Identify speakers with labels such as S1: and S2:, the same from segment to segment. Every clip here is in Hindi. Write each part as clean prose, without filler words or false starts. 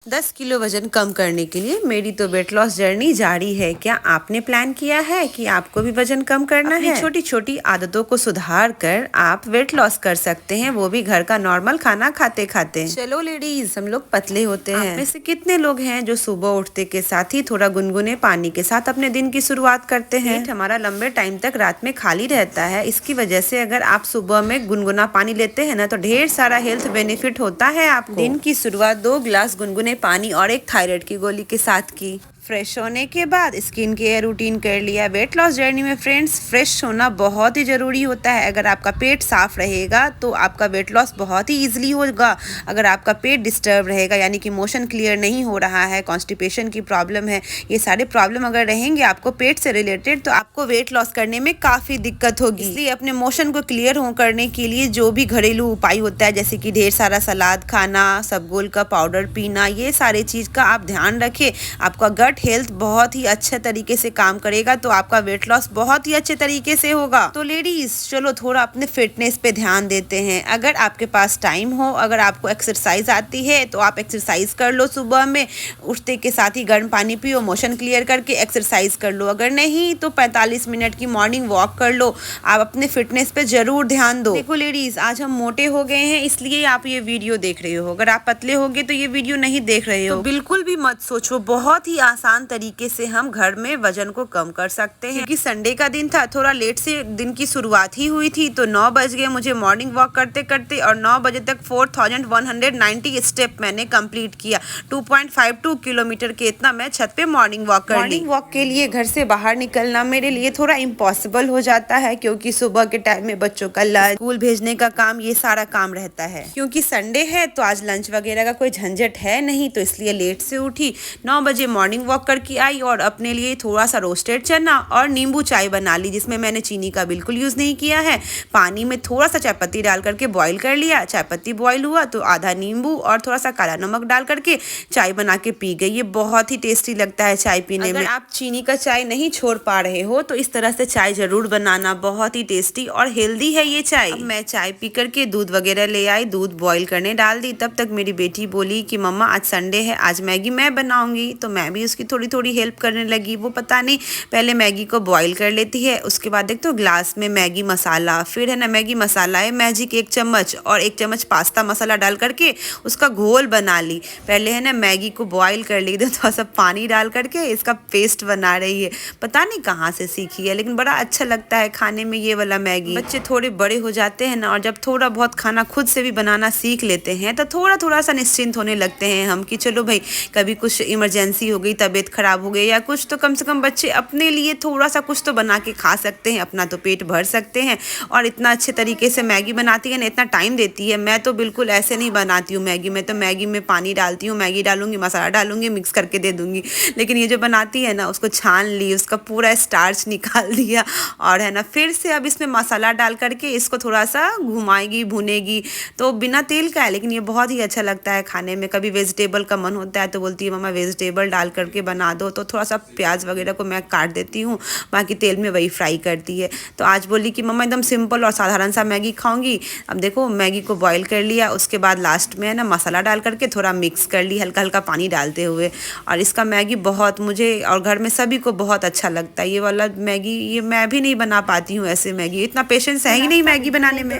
S1: 10 किलो वजन कम करने के लिए मेरी तो वेट लॉस जर्नी जारी है। क्या आपने प्लान किया है कि आपको भी वजन कम करना है? छोटी छोटी आदतों को सुधार कर आप वेट लॉस कर सकते हैं, वो भी घर का नॉर्मल खाना खाते खाते। चलो लेडीज, हम लोग पतले होते हैं। आप में से कितने लोग हैं जो सुबह उठते के साथ ही थोड़ा गुनगुने पानी के साथ अपने दिन की शुरुआत करते हैं? पेट हमारा लंबे टाइम तक रात में खाली रहता है। इसकी वजह से अगर आप सुबह में गुनगुना पानी लेते हैं ना, तो ढेर सारा हेल्थ बेनिफिट होता है आपको। दिन की शुरुआत 2 गिलास गुनगुने पानी और एक थायराइड की गोली के साथ की। फ्रेश होने के बाद स्किन केयर रूटीन कर लिया। वेट लॉस जर्नी में फ्रेंड्स, फ्रेश होना बहुत ही ज़रूरी होता है। अगर आपका पेट साफ रहेगा तो आपका वेट लॉस बहुत ही ईजिली होगा। अगर आपका पेट डिस्टर्ब रहेगा, यानी कि मोशन क्लियर नहीं हो रहा है, कॉन्स्टिपेशन की प्रॉब्लम है, ये सारे प्रॉब्लम अगर रहेंगे आपको पेट से रिलेटेड, तो आपको वेट लॉस करने में काफ़ी दिक्कत होगी। इसलिए अपने मोशन को क्लियर हो करने के लिए जो भी घरेलू उपाय होता है, जैसे कि ढेर सारा सलाद खाना, सबगोल का पाउडर पीना, ये सारे चीज़ का आप ध्यान रखें। आपका गट हेल्थ बहुत ही अच्छे तरीके से काम करेगा, तो आपका वेट लॉस बहुत ही अच्छे तरीके से होगा। तो लेडीज, चलो थोड़ा अपने फिटनेस पे ध्यान देते हैं। अगर आपके पास टाइम हो, अगर आपको एक्सरसाइज आती है, तो आप एक्सरसाइज कर लो। सुबह में उठते के साथ ही गर्म पानी पियो, मोशन क्लियर करके एक्सरसाइज कर लो। अगर नहीं तो 45 मिनट की मॉर्निंग वॉक कर लो। आप अपने फिटनेस पे जरूर ध्यान दो। देखो लेडीज, आज हम मोटे हो गए हैं, इसलिए आप ये वीडियो देख रहे हो। अगर आप पतले हो गए तो ये वीडियो नहीं देख रहे हो। तो बिल्कुल भी मत सोचो, बहुत ही आसान तरीके से हम घर में वजन को कम कर सकते हैं। क्योंकि संडे का दिन था, थोड़ा लेट से दिन की शुरुआत ही हुई थी, तो 9 बज गए मुझे मॉर्निंग वॉक करते करते, और 9 बजे तक 4190 स्टेप मैंने कंप्लीट किया। 2.52 किलोमीटर के इतना मैं छत पे मॉर्निंग वॉक कर ली। मॉर्निंग वॉक के लिए घर से बाहर निकलना मेरे लिए थोड़ा इम्पॉसिबल हो जाता है, क्योंकि सुबह के टाइम में बच्चों का लंच, स्कूल भेजने का काम, ये सारा काम रहता है। क्योंकि संडे है तो आज लंच वगैरह का कोई झंझट है नहीं, तो इसलिए लेट से उठी, 9 बजे मॉर्निंग वॉक करके आई और अपने लिए थोड़ा सा रोस्टेड चना और नींबू चाय बना ली, जिसमें मैंने चीनी का बिल्कुल यूज़ नहीं किया है। पानी में थोड़ा सा चाय पत्ती डाल करके बॉईल कर लिया। चाय पत्ती बॉईल हुआ तो आधा नींबू और थोड़ा सा काला नमक डाल करके चाय बना के पी गई। ये बहुत ही टेस्टी लगता है चाय पीने में। आप चीनी का चाय नहीं छोड़ पा रहे हो तो इस तरह से चाय जरूर बनाना, बहुत ही टेस्टी और हेल्दी है ये चाय। अब मैं चाय पी करके दूध वगैरह ले आई, दूध बॉईल करने डाल दी। तब तक मेरी बेटी बोली कि मम्मा आज संडे है, आज मैगी मैं बनाऊंगी। तो मैं भी उसकी थोड़ी थोड़ी हेल्प करने लगी। वो पता नहीं पहले मैगी को बॉईल कर लेती है, उसके बाद देखते हो ग्लास में मैगी मसाला, फिर है ना मैगी मसाला है मैजिक 1 चम्मच, और 1 चम्मच पास्ता मसाला डाल करके उसका घोल बना ली। पहले है ना मैगी को बॉईल कर ली, थोड़ा सा पानी डाल करके इसका पेस्ट बना रही है। पता नहीं कहाँ से सीखी है, लेकिन बड़ा अच्छा लगता है खाने में ये वाला मैगी। बच्चे थोड़े बड़े हो जाते हैं ना, और जब थोड़ा बहुत खाना खुद से भी बनाना सीख लेते हैं, तो थोड़ा थोड़ा सा निश्चिंत होने लगते हैं हम कि चलो भाई, कभी कुछ इमरजेंसी हो गई, तबीयत खराब हो गई या कुछ, तो कम से कम बच्चे अपने लिए थोड़ा सा कुछ तो बना के खा सकते हैं, अपना तो पेट भर सकते हैं। और इतना अच्छे तरीके से मैगी बनाती है ना, इतना टाइम देती है। मैं तो बिल्कुल ऐसे नहीं बनाती हूँ मैगी। मैं तो मैगी में पानी डालती हूँ, मैगी डालूंगी, मसाला डालूंगी, मिक्स करके दे दूंगी। लेकिन ये जो बनाती है ना, उसको छान ली, उसका पूरा स्टार्च निकाल दिया, और है ना फिर से अब इसमें मसाला डाल करके इसको थोड़ा सा घुमाएगी, भुनेगी। तो बिना तेल का है, लेकिन ये बहुत ही अच्छा लगता है खाने में। कभी वेजिटेबल का मन होता है तो बोलती है मम्मा वेजिटेबल डाल करके बना दो, तो थोड़ा सा प्याज वगैरह को मैं काट देती हूँ, बाकी तेल में वही फ्राई करती है। तो आज बोली कि मम्मा एकदम सिंपल और साधारण सा मैगी खाऊंगी। अब देखो मैगी को बॉईल कर लिया, उसके बाद लास्ट में है ना मसाला डाल करके थोड़ा मिक्स कर ली, हल्का हल्का पानी डालते हुए। और इसका मैगी बहुत मुझे और घर में सभी को बहुत अच्छा लगता है। ये वाला मैगी ये मैं भी नहीं बना पाती हूँ ऐसे मैगी, इतना पेशेंस है ही नहीं मैगी बनाने में।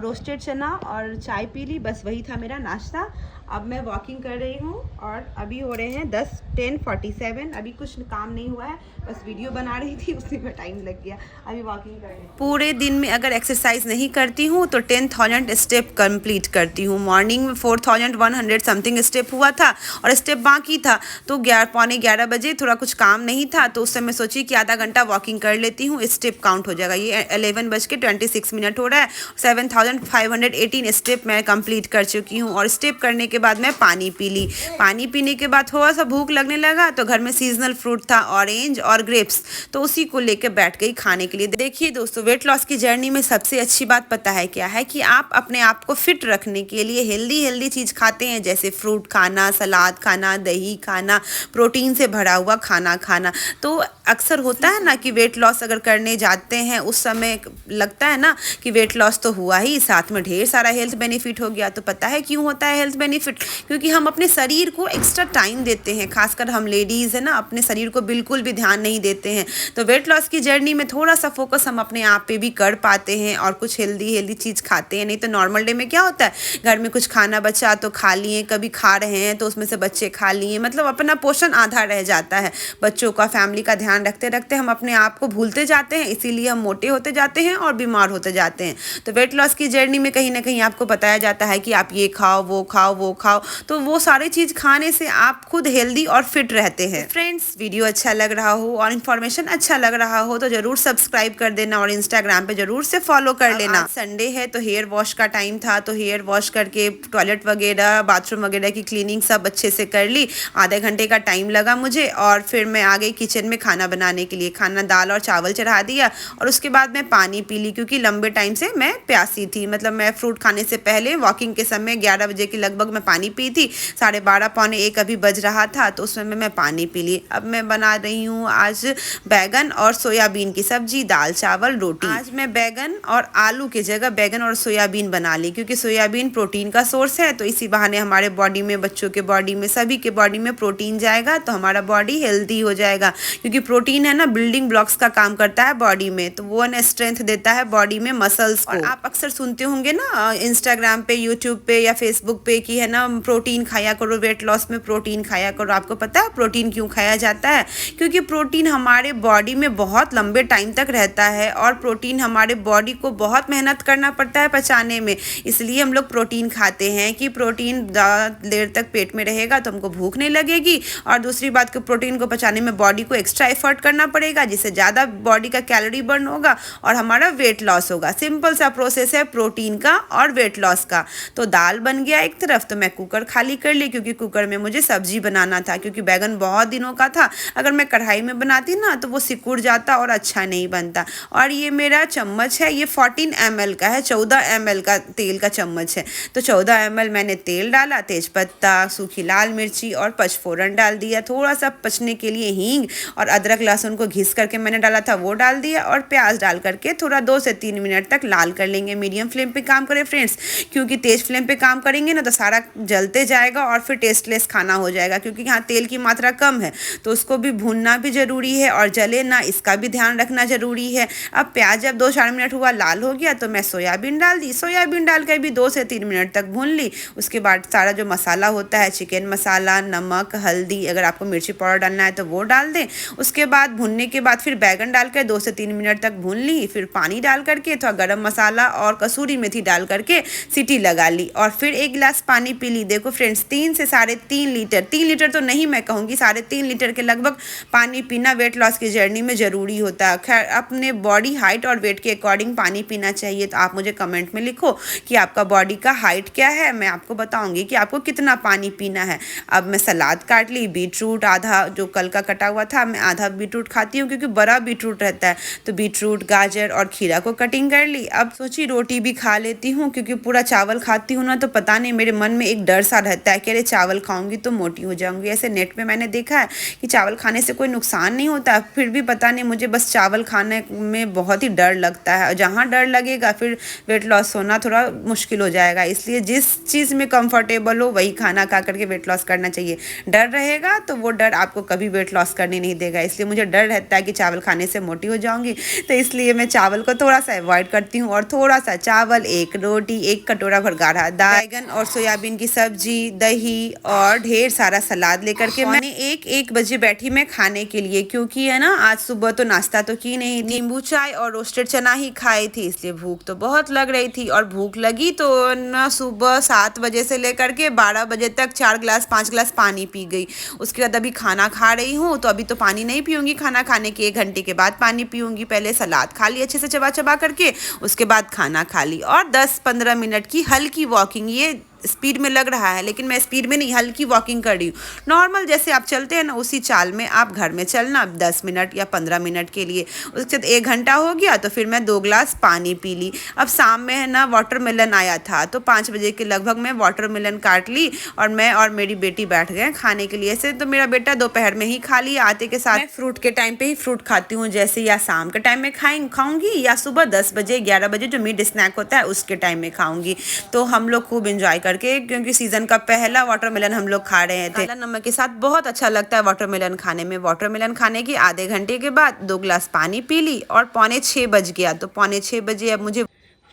S1: रोस्टेड चना और चाय पी ली, बस वही था मेरा नाश्ता। अब मैं वॉकिंग कर रही हूँ और अभी हो रहे हैं 10:47। अभी कुछ काम नहीं हुआ है, बस वीडियो बना रही थी, उसी में टाइम लग गया। अभी वॉकिंग कर रही हूँ। पूरे दिन में अगर एक्सरसाइज नहीं करती हूँ तो 10,000 स्टेप कंप्लीट करती हूँ। मॉर्निंग में 4,100 समथिंग स्टेप हुआ था और स्टेप बाकी था, तो 11 बजे थोड़ा कुछ काम नहीं था, तो उस समय सोची कि आधा घंटा वॉकिंग कर लेती हूँ, स्टेप काउंट हो जाएगा। ये 11:26 हो रहा है। 7,518 स्टेप मैं कंप्लीट कर चुकी हूँ। और स्टेप करने के बाद मैं पानी पी ली। पानी पीने के बाद थोड़ा सा भूख लगने लगा, तो घर में सीजनल फ्रूट था ऑरेंज और ग्रेप्स, तो उसी को लेकर बैठ गई खाने के लिए। देखिए दोस्तों, वेट लॉस की जर्नी में सबसे अच्छी बात पता है क्या है, कि आप अपने आप को फिट रखने के लिए हेल्दी चीज़ खाते हैं, जैसे फ्रूट खाना, सलाद खाना, दही खाना, प्रोटीन से भरा हुआ खाना खाना। तो अक्सर होता है ना कि वेट लॉस अगर करने जाते हैं, उस समय लगता है ना कि वेट लॉस तो हुआ ही, साथ में ढेर सारा हेल्थ बेनिफिट हो गया। तो पता है क्यों होता है हेल्थ बेनिफिट? फिट, क्योंकि हम अपने शरीर को एक्स्ट्रा टाइम देते हैं, खासकर हम लेडीज़ है ना अपने शरीर को बिल्कुल भी ध्यान नहीं देते हैं। तो वेट लॉस की जर्नी में थोड़ा सा फोकस हम अपने आप पे भी कर पाते हैं और कुछ हेल्दी चीज़ खाते हैं। नहीं तो नॉर्मल डे में क्या होता है, घर में कुछ खाना बचा तो खा लिए, कभी खा रहे हैं तो उसमें से बच्चे खा लिए, मतलब अपना पोषण आधा रह जाता है। बच्चों का, फैमिली का ध्यान रखते रखते हम अपने आप को भूलते जाते हैं, इसीलिए हम मोटे होते जाते हैं और बीमार होते जाते हैं। तो वेट लॉस की जर्नी में कहीं ना कहीं आपको बताया जाता है कि आप ये खाओ, वो खाओ, वो खाओ, तो वो सारी चीज़ खाने से आप खुद हेल्दी और फिट रहते हैं। फ्रेंड्स, वीडियो अच्छा लग रहा हो और इन्फॉर्मेशन अच्छा लग रहा हो तो जरूर सब्सक्राइब कर देना और इंस्टाग्राम पे जरूर से फॉलो कर लेना। संडे है तो हेयर वॉश का टाइम था, तो हेयर वॉश करके टॉयलेट वगैरह, बाथरूम वगैरह की क्लीनिंग सब अच्छे से कर ली। आधे घंटे का टाइम लगा मुझे और फिर मैं आ गई किचन में खाना बनाने के लिए। खाना, दाल और चावल चढ़ा दिया और उसके बाद मैं पानी पी ली, क्योंकि लंबे टाइम से मैं प्यासी थी। मतलब मैं फ्रूट खाने से पहले वॉकिंग के समय 11 बजे के लगभग मैं पानी पी थी। 12:30 पौने 1 अभी बज रहा था, तो उस समय मैं पानी पी ली। अब मैं बना रही हूँ आज बैगन और सोयाबीन की सब्जी, दाल चावल रोटी। आज मैं बैगन और आलू की जगह बैगन और सोयाबीन बना ली, क्योंकि सोयाबीन प्रोटीन का सोर्स है, तो इसी बहाने हमारे बॉडी में, बच्चों के बॉडी में, सभी के बॉडी में प्रोटीन जाएगा तो हमारा बॉडी हेल्दी हो जाएगा। क्योंकि प्रोटीन है ना, बिल्डिंग ब्लॉक्स का काम करता है बॉडी में, तो वो ना स्ट्रेंथ देता है बॉडी में, मसल्स को। और आप अक्सर सुनते होंगे ना इंस्टाग्राम पे, यूट्यूब पे या फेसबुक पे कि है ना प्रोटीन खाया करो, वेट लॉस में प्रोटीन खाया करो। आपको पता है प्रोटीन क्यों खाया जाता है? क्योंकि प्रोटीन हमारे बॉडी में बहुत लंबे टाइम तक रहता है और प्रोटीन हमारे बॉडी को बहुत मेहनत करना पड़ता है पचाने में, इसलिए हम लोग प्रोटीन खाते हैं कि प्रोटीन ज़्यादा देर तक पेट में रहेगा तो हमको भूख नहीं लगेगी। और दूसरी बात कि प्रोटीन को पचाने में बॉडी को एक्स्ट्रा एफर्ट करना पड़ेगा, जिससे ज़्यादा बॉडी का कैलोरी बर्न होगा और हमारा वेट लॉस होगा। सिंपल सा प्रोसेस है प्रोटीन का और वेट लॉस का। तो दाल बन गया एक तरफ, तो मैं कुकर खाली कर ली, क्योंकि कुकर में मुझे सब्जी बनाना था, क्योंकि बैगन बहुत दिनों का था। अगर मैं कढ़ाई में बनाती ना तो वो सिकुड़ जाता और अच्छा नहीं बनता। और ये मेरा चम्मच है, ये 14 ml का है, 14 ml का तेल का चम्मच है। तो 14 ml मैंने तेल डाला, तेजपत्ता, सूखी लाल मिर्ची और पचफोरन डाल दिया, थोड़ा सा पचने के लिए हींग और अदरक लहसुन को घिस करके मैंने डाला था वो डाल दिया, और प्याज डाल करके थोड़ा 2 से 3 मिनट तक लाल कर लेंगे। मीडियम फ्लेम पे काम करें फ्रेंड्स, क्योंकि तेज फ्लेम पे काम करेंगे ना तो सारा जलते जाएगा और फिर टेस्टलेस खाना हो जाएगा, क्योंकि यहाँ तेल की मात्रा कम है तो उसको भी भूनना भी ज़रूरी है और जले ना, इसका भी ध्यान रखना ज़रूरी है। अब प्याज जब 2-4 मिनट हुआ लाल हो गया तो मैं सोयाबीन डाल दी, सोयाबीन डाल कर भी 2 से 3 मिनट तक भून ली। उसके बाद सारा जो मसाला होता है, चिकन मसाला, नमक, हल्दी, अगर आपको मिर्ची पाउडर डालना है तो वो डाल दें। उसके बाद भुनने के बाद फिर बैगन डालकर 2 से 3 मिनट तक भून ली, फिर पानी डाल करके थोड़ा गरम मसाला और कसूरी मेथी डाल करके सीटी लगा ली और फिर 1 गिलास पानी पी ली। देखो फ्रेंड्स, 3 से 3.5 लीटर, 3 लीटर तो नहीं मैं कहूँगी, 3.5 लीटर के लगभग पानी पीना वेट लॉस की जर्नी में ज़रूरी होता है। खैर, अपने बॉडी हाइट और वेट के अकॉर्डिंग पानी पीना चाहिए। तो आप मुझे कमेंट में लिखो कि आपका बॉडी का हाइट क्या है, मैं आपको बताऊँगी कि आपको कितना पानी पीना है। अब मैं सलाद काट ली, बीटरूट आधा जो कल का कटा हुआ था, मैं आधा बीटरूट खाती हूँ क्योंकि बड़ा बीटरूट रहता है, तो बीटरूट, गाजर और खीरा को कटिंग कर ली। अब सोची रोटी भी खा लेती हूँ, क्योंकि पूरा चावल खाती हूँ ना तो पता नहीं मेरे मन में एक डर सा रहता है कि अरे चावल खाऊंगी तो मोटी हो जाऊंगी। ऐसे नेट पे मैंने देखा है कि चावल खाने से कोई नुकसान नहीं होता, फिर भी पता नहीं मुझे बस चावल खाने में बहुत ही डर लगता है, और जहाँ डर लगेगा फिर वेट लॉस होना थोड़ा मुश्किल हो जाएगा। इसलिए जिस चीज़ में कंफर्टेबल हो वही खाना खा करके वेट लॉस करना चाहिए। डर रहेगा तो वो डर आपको कभी वेट लॉस करने नहीं देगा। इसलिए मुझे डर रहता है कि चावल खाने से मोटी हो जाऊंगी, तो इसलिए मैं चावल को थोड़ा सा अवॉइड करती हूँ और थोड़ा सा चावल, 1 रोटी, 1 कटोरा भर गाढ़ा दाल, बैगन और सोयाबीन की सब्जी, दही और ढेर सारा सलाद लेकर के मैंने 1 बजे बैठी मैं खाने के लिए, क्योंकि है ना आज सुबह तो नाश्ता तो की नहीं, नींबू चाय और रोस्टेड चना ही खाई थी, इसलिए भूख तो बहुत लग रही थी। और भूख लगी तो ना सुबह 7 बजे से लेकर के 12 बजे तक 4 गिलास 5 गिलास पानी पी गई। उसके बाद अभी खाना खा रही हूँ, तो अभी तो पानी नहीं पीऊँगी, खाना खाने के 1 घंटे के बाद पानी पीऊँगी। पहले सलाद खा ली अच्छे से चबा चबा करके, उसके बाद खाना खा ली और 10-15 मिनट की हल्की वॉकिंग। ये स्पीड में लग रहा है लेकिन मैं स्पीड में नहीं, हल्की वॉकिंग कर रही हूँ। नॉर्मल जैसे आप चलते हैं ना उसी चाल में आप घर में चलना 10 मिनट या 15 मिनट के लिए। उसके बाद 1 घंटा हो गया तो फिर मैं 2 गिलास पानी पी ली। अब शाम में है ना वाटरमेलन आया था, तो 5 बजे के लगभग मैं वाटरमेलन काट ली और मैं और मेरी बेटी बैठ गए खाने के लिए। ऐसे तो मेरा बेटा दोपहर में ही खा लिया आते के साथ। मैं फ्रूट के टाइम पे ही फ्रूट खाती हूँ, जैसे या शाम के टाइम में खाऊंगी या सुबह 10 बजे 11 बजे जो मिड स्नैक होता है उसके टाइम में खाऊंगी। तो हम लोग खूब इंजॉय भर के, क्योंकि सीजन का पहला वाटरमेलन हम लोग खा रहे थे। काला नमक के साथ बहुत अच्छा लगता है वाटरमेलन खाने में। वाटरमेलन खाने के आधे घंटे के बाद 2 गिलास पानी पी ली और 5:45 बज गया। तो 5:45 बजे अब मुझे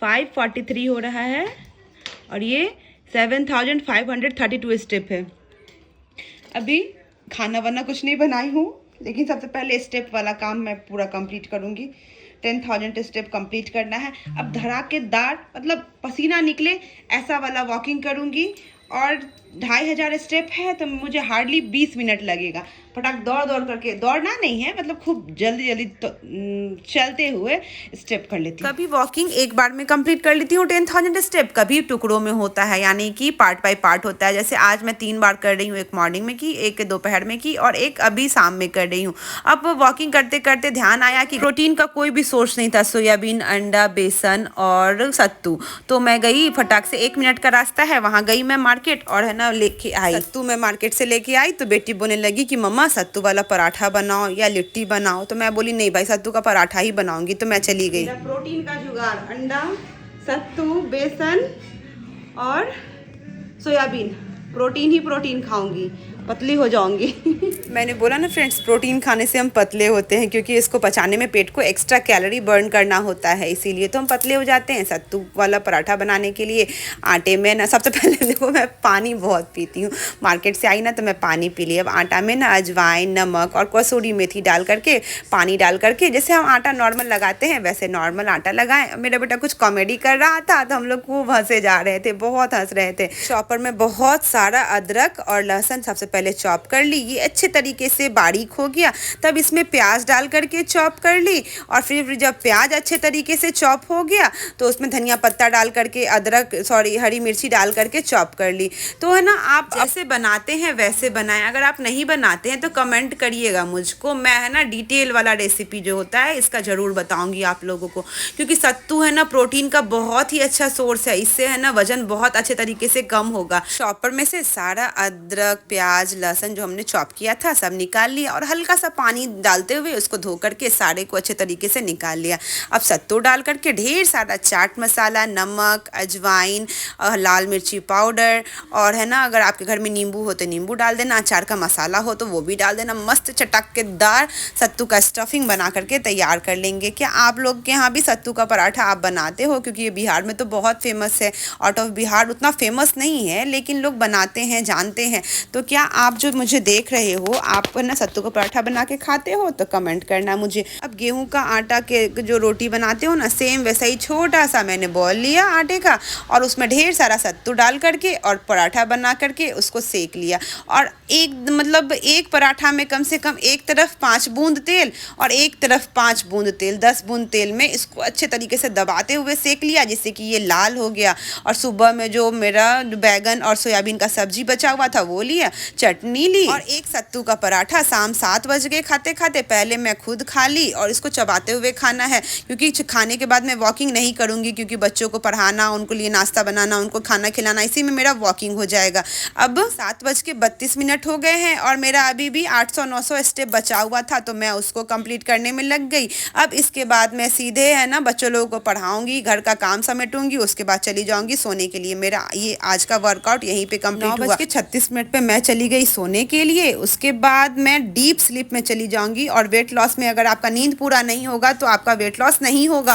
S1: 5:43 हो रहा है और ये 7532 स्टेप है। अभी खाना वाना कुछ नहीं बनाई हूँ, लेकिन सबसे पहले स्टेप वाला काम मैं पूरा कंप्लीट करूँगी। 10,000 स्टेप कंप्लीट करना है। अब धड़ाकेदार मतलब पसीना निकले ऐसा वाला वॉकिंग करूँगी और 2500 स्टेप है तो मुझे हार्डली 20 मिनट लगेगा। फटाक दौड़ दौड़ करके, दौड़ना नहीं है मतलब खूब जल्दी जल्दी तो, चलते हुए स्टेप कर लेती हूँ। कभी वॉकिंग एक बार में कंप्लीट कर लेती हूँ 10,000 स्टेप, कभी टुकड़ों में होता है, यानी कि पार्ट बाय पार्ट होता है। जैसे आज मैं 3 बार कर रही हूँ, एक मॉर्निंग में की, एक दोपहर में की और एक अभी शाम में कर रही हूँ। अब वॉकिंग करते करते ध्यान आया कि प्रोटीन का कोई भी सोर्स नहीं था, सोयाबीन, अंडा, बेसन और सत्तू। तो मैं गई, फटाक से 1 मिनट का रास्ता है, वहाँ गई मैं मार्केट और है ना लेके आई सत्तू। मैं मार्केट से लेके आई तो बेटी बोलने लगी कि मम्मा सत्तू वाला पराठा बनाओ या लिट्टी बनाओ। तो मैं बोली नहीं भाई, सत्तू का पराठा ही बनाऊंगी। तो मैं चली गई। प्रोटीन का जुगाड़, अंडा, सत्तू, बेसन और सोयाबीन। प्रोटीन ही प्रोटीन खाऊंगी, पतली हो जाऊंगी। मैंने बोला ना फ्रेंड्स, प्रोटीन खाने से हम पतले होते हैं, क्योंकि इसको पचाने में पेट को एक्स्ट्रा कैलोरी बर्न करना होता है, इसीलिए तो हम पतले हो जाते हैं। सत्तू वाला पराठा बनाने के लिए आटे में ना सबसे पहले देखो मैं पानी बहुत पीती हूँ। मार्केट से आई ना तो मैं पानी पी ली। अब आटा में ना अजवाइन, नमक और कसूरी मेथी डाल करके, पानी डाल करके, जैसे हम आटा नॉर्मल लगाते हैं वैसे नॉर्मल आटा लगाएं। मेरा बेटा कुछ कॉमेडी कर रहा था तो हम लोग खूब हंसे जा रहे थे, बहुत हंस रहे थे। चॉपर में बहुत सारा अदरक और लहसुन सबसे पहले चॉप कर ली, ये अच्छे तरीके से बारीक हो गया। तब इसमें प्याज डाल करके चॉप कर ली और फिर जब प्याज अच्छे तरीके से चॉप हो गया तो उसमें धनिया पत्ता डाल करके, हरी मिर्ची डाल करके चॉप कर ली। तो है ना, आप जैसे बनाते हैं वैसे बनाएं। अगर आप नहीं बनाते हैं तो कमेंट करिएगा मुझको, मैं है ना डिटेल वाला रेसिपी जो होता है इसका ज़रूर बताऊंगी आप लोगों को, क्योंकि सत्तू है ना प्रोटीन का बहुत ही अच्छा सोर्स है। इससे है ना वजन बहुत अच्छे तरीके से कम होगा। चॉपर में से सारा अदरक, प्याज, लहसुन जो हमने चॉप किया था सब निकाल लिया और हल्का सा पानी डालते हुए उसको धो करके सारे को अच्छे तरीके से निकाल लिया। अब सत्तू डाल करके ढेर सारा चाट मसाला, नमक, अजवाइन, लाल मिर्ची पाउडर और है ना अगर आपके घर में नींबू हो तो नींबू डाल देना, अचार का मसाला हो तो वो भी डाल देना। मस्त चटकदार सत्तू का स्टफिंग बना करके तैयार कर लेंगे। क्या आप लोग के यहाँ भी सत्तू का पराठा आप बनाते हो? क्योंकि ये बिहार में तो बहुत फेमस है। आउट ऑफ बिहार उतना फेमस नहीं है, लेकिन लोग बनाते हैं, जानते हैं। तो क्या आप जो मुझे देख रहे हो, आप ना सत्तू का पराठा बना के खाते हो तो कमेंट करना मुझे। अब गेहूं का आटा के जो रोटी बनाते हो ना, सेम वैसा ही छोटा सा मैंने बॉल लिया आटे का और उसमें ढेर सारा सत्तू डाल करके और पराठा बना करके उसको सेक लिया। और एक पराठा में कम से कम एक तरफ 5 बूंद तेल और एक तरफ 5 बूंद तेल, 10 बूंद तेल में इसको अच्छे तरीके से दबाते हुए सेक लिया, जिससे कि ये लाल हो गया। और सुबह में जो मेरा बैगन और सोयाबीन का सब्जी बचा हुआ था वो लिया, चटनी ली और एक सत्तू का पराठा। शाम 7 बज गए खाते खाते। पहले मैं खुद खा ली और इसको चबाते हुए खाना है, क्योंकि खाने के बाद मैं वॉकिंग नहीं करूँगी, क्योंकि बच्चों को पढ़ाना, उनको लिए नाश्ता बनाना, उनको खाना खिलाना, इसी में मेरा वॉकिंग हो जाएगा। अब 7:32 हो गए हैं और मेरा अभी भी 800-900 स्टेप बचा हुआ था, तो मैं उसको कंप्लीट करने में लग गई। अब इसके बाद मैं सीधे है ना बच्चों लोगों को पढ़ाऊंगी, घर का काम समेटूंगी, उसके बाद चली जाऊंगी सोने के लिए। मेरा ये आज का वर्कआउट यहीं पे कंप्लीट हुआ। 9:36 पे मैं चली गई सोने के लिए। उसके बाद मैं डीप स्लीप में चली जाऊंगी। और वेट लॉस में अगर आपका नींद पूरा नहीं होगा तो आपका वेट लॉस नहीं होगा।